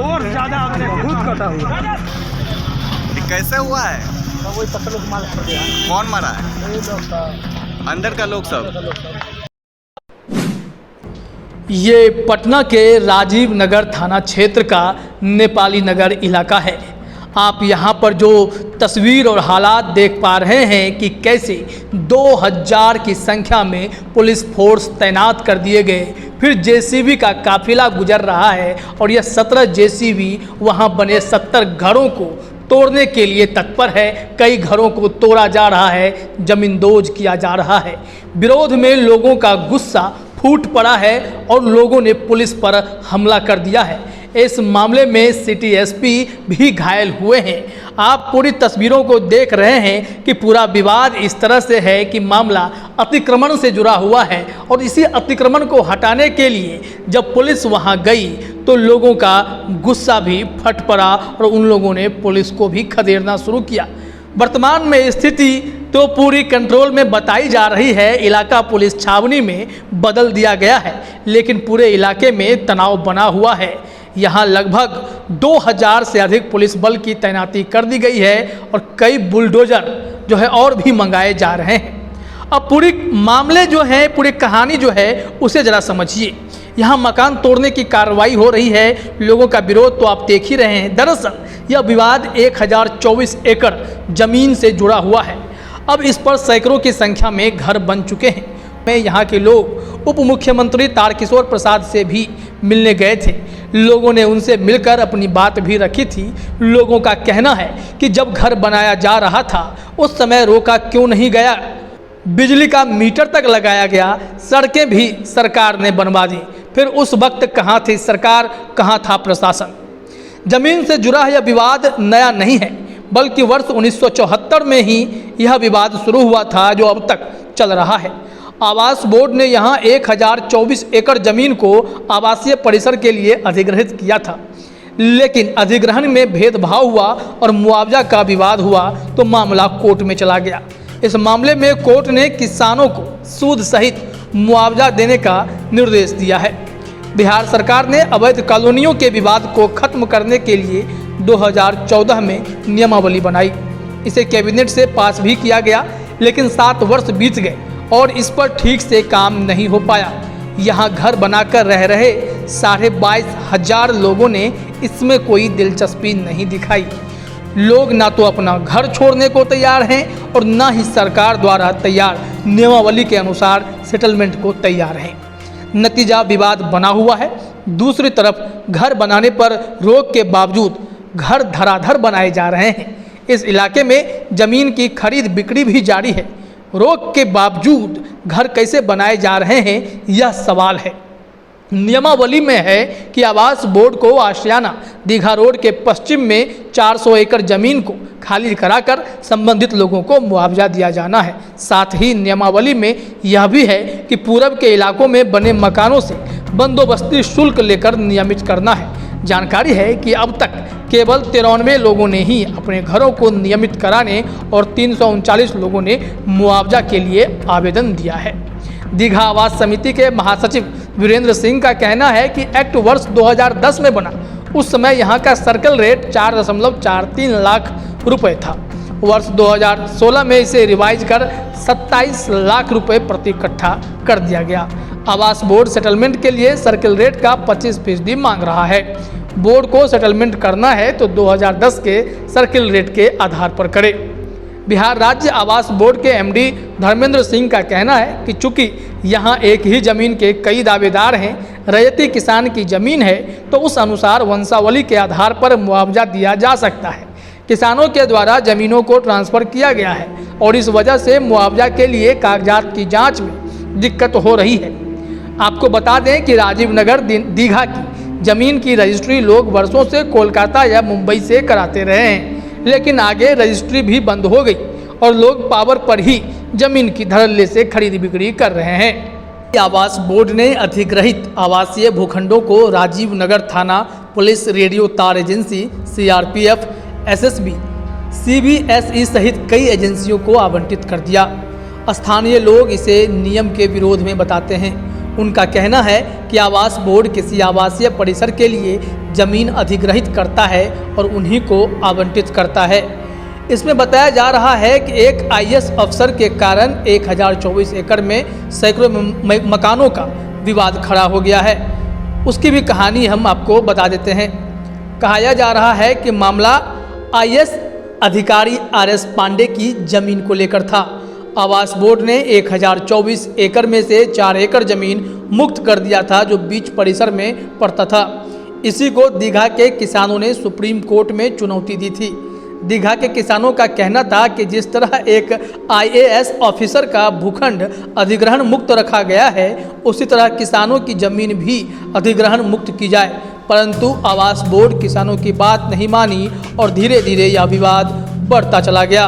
और ज्यादा बहुत कटा हुआ। ये कैसे हुआ है? वही पत्थर लोग मार पड़ गया। कौन मरा है? ये लोग का अंदर का लोग सब। ये पटना के राजीव नगर थाना क्षेत्र का नेपाली नगर इलाका है। आप यहाँ पर जो तस्वीर और हालात देख पा रहे हैं कि कैसे 2000 की संख्या में पुलिस फोर्स तैनात कर दिए गए, फिर जेसीबी का काफिला गुजर रहा है और यह 17 जेसीबी वहाँ बने 70 घरों को तोड़ने के लिए तत्पर है। कई घरों को तोड़ा जा रहा है, जमींदोज किया जा रहा है। विरोध में लोगों का गुस्सा फूट पड़ा है और लोगों ने पुलिस पर हमला कर दिया है। इस मामले में सिटी एसपी भी घायल हुए हैं। आप पूरी तस्वीरों को देख रहे हैं कि पूरा विवाद इस तरह से है कि मामला अतिक्रमण से जुड़ा हुआ है और इसी अतिक्रमण को हटाने के लिए जब पुलिस वहां गई तो लोगों का गुस्सा भी फट पड़ा और उन लोगों ने पुलिस को भी खदेड़ना शुरू किया। वर्तमान में स्थिति तो पूरी कंट्रोल में बताई जा रही है। इलाका पुलिस छावनी में बदल दिया गया है, लेकिन पूरे इलाके में तनाव बना हुआ है। यहाँ लगभग 2000 से अधिक पुलिस बल की तैनाती कर दी गई है और कई बुलडोजर जो है और भी मंगाए जा रहे हैं। अब पूरी मामले जो है, पूरी कहानी जो है उसे ज़रा समझिए। यहाँ मकान तोड़ने की कार्रवाई हो रही है, लोगों का विरोध तो आप देख ही रहे हैं। दरअसल यह विवाद 1024 एकड़ जमीन से जुड़ा हुआ है। अब इस पर सैकड़ों की संख्या में घर बन चुके हैं। मैं यहाँ के लोग उप मुख्यमंत्री तारकिशोर प्रसाद से भी मिलने गए थे। लोगों ने उनसे मिलकर अपनी बात भी रखी थी। लोगों का कहना है कि जब घर बनाया जा रहा था उस समय रोका क्यों नहीं गया, बिजली का मीटर तक लगाया गया, सड़कें भी सरकार ने बनवा दी, फिर उस वक्त कहाँ थी सरकार, कहाँ था प्रशासन। जमीन से जुड़ा यह विवाद नया नहीं है, बल्कि वर्ष 1974 में ही यह विवाद शुरू हुआ था जो अब तक चल रहा है। आवास बोर्ड ने यहाँ 1024 एकड़ जमीन को आवासीय परिसर के लिए अधिग्रहित किया था, लेकिन अधिग्रहण में भेदभाव हुआ और मुआवजा का विवाद हुआ तो मामला कोर्ट में चला गया। इस मामले में कोर्ट ने किसानों को सूद सहित मुआवजा देने का निर्देश दिया है। बिहार सरकार ने अवैध कॉलोनियों के विवाद को खत्म करने के लिए 2014 में नियमावली बनाई। इसे कैबिनेट से पास भी किया गया, लेकिन 7 वर्ष बीत गए और इस पर ठीक से काम नहीं हो पाया। यहाँ घर बनाकर रह रहे 22,500 लोगों ने इसमें कोई दिलचस्पी नहीं दिखाई। लोग ना तो अपना घर छोड़ने को तैयार हैं और ना ही सरकार द्वारा तैयार नियमावली के अनुसार सेटलमेंट को तैयार हैं। नतीजा विवाद बना हुआ है। दूसरी तरफ घर बनाने पर रोक के बावजूद घर धराधर बनाए जा रहे हैं। इस इलाके में जमीन की खरीद बिक्री भी जारी है। रोक के बावजूद घर कैसे बनाए जा रहे हैं यह सवाल है। नियमावली में है कि आवास बोर्ड को आशियाना दीघा रोड के पश्चिम में 400 एकड़ जमीन को खाली कराकर संबंधित लोगों को मुआवजा दिया जाना है। साथ ही नियमावली में यह भी है कि पूरब के इलाकों में बने मकानों से बंदोबस्ती शुल्क लेकर नियमित करना है। जानकारी है कि अब तक केवल 93 लोगों ने ही अपने घरों को नियमित कराने और 339 लोगों ने मुआवजा के लिए आवेदन दिया है। दीघा आवास समिति के महासचिव वीरेंद्र सिंह का कहना है कि एक्ट वर्ष 2010 में बना, उस समय यहाँ का सर्कल रेट 4.43 लाख रुपए था। वर्ष 2016 में इसे रिवाइज कर 27 लाख रुपए प्रति कट्ठा कर दिया गया। आवास बोर्ड सेटलमेंट के लिए सर्कल रेट का 25% मांग रहा है। बोर्ड को सेटलमेंट करना है तो 2010 के सर्कल रेट के आधार पर करे। बिहार राज्य आवास बोर्ड के एमडी धर्मेंद्र सिंह का कहना है कि चूंकि यहाँ एक ही जमीन के कई दावेदार हैं, रैयती किसान की जमीन है तो उस अनुसार वंशावली के आधार पर मुआवजा दिया जा सकता है। किसानों के द्वारा जमीनों को ट्रांसफ़र किया गया है और इस वजह से मुआवजा के लिए कागजात की जांच में दिक्कत हो रही है। आपको बता दें कि राजीव नगर दीघा की जमीन की रजिस्ट्री लोग वर्षों से कोलकाता या मुंबई से कराते रहे हैं, लेकिन आगे रजिस्ट्री भी बंद हो गई और लोग पावर पर ही जमीन की धड़ल्ले से खरीद बिक्री कर रहे हैं। आवास बोर्ड ने अधिग्रहित आवासीय भूखंडों को राजीव नगर थाना, पुलिस, रेडियो तार एजेंसी, CRPF, SSB, CBSE सहित कई एजेंसियों को आवंटित कर दिया। स्थानीय लोग इसे नियम के विरोध में बताते हैं। उनका कहना है कि आवास बोर्ड किसी आवासीय परिसर के लिए जमीन अधिग्रहित करता है और उन्हीं को आवंटित करता है। इसमें बताया जा रहा है कि एक आईएएस अफसर के कारण 1024 एकड़ में सैकड़ों मकानों का विवाद खड़ा हो गया है। उसकी भी कहानी हम आपको बता देते हैं। कहा जा रहा है कि मामला आईएएस अधिकारी आरएस पांडे की जमीन को लेकर था। आवास बोर्ड ने 1024 एकड़ में से 4 एकड़ जमीन मुक्त कर दिया था, जो बीच परिसर में पड़ता था। इसी को दीघा के किसानों ने सुप्रीम कोर्ट में चुनौती दी थी। दीघा के किसानों का कहना था कि जिस तरह एक आईएएस ऑफिसर का भूखंड अधिग्रहण मुक्त रखा गया है, उसी तरह किसानों की जमीन भी अधिग्रहण मुक्त की जाए, परंतु आवास बोर्ड किसानों की बात नहीं मानी और धीरे धीरे यह विवाद बढ़ता चला गया।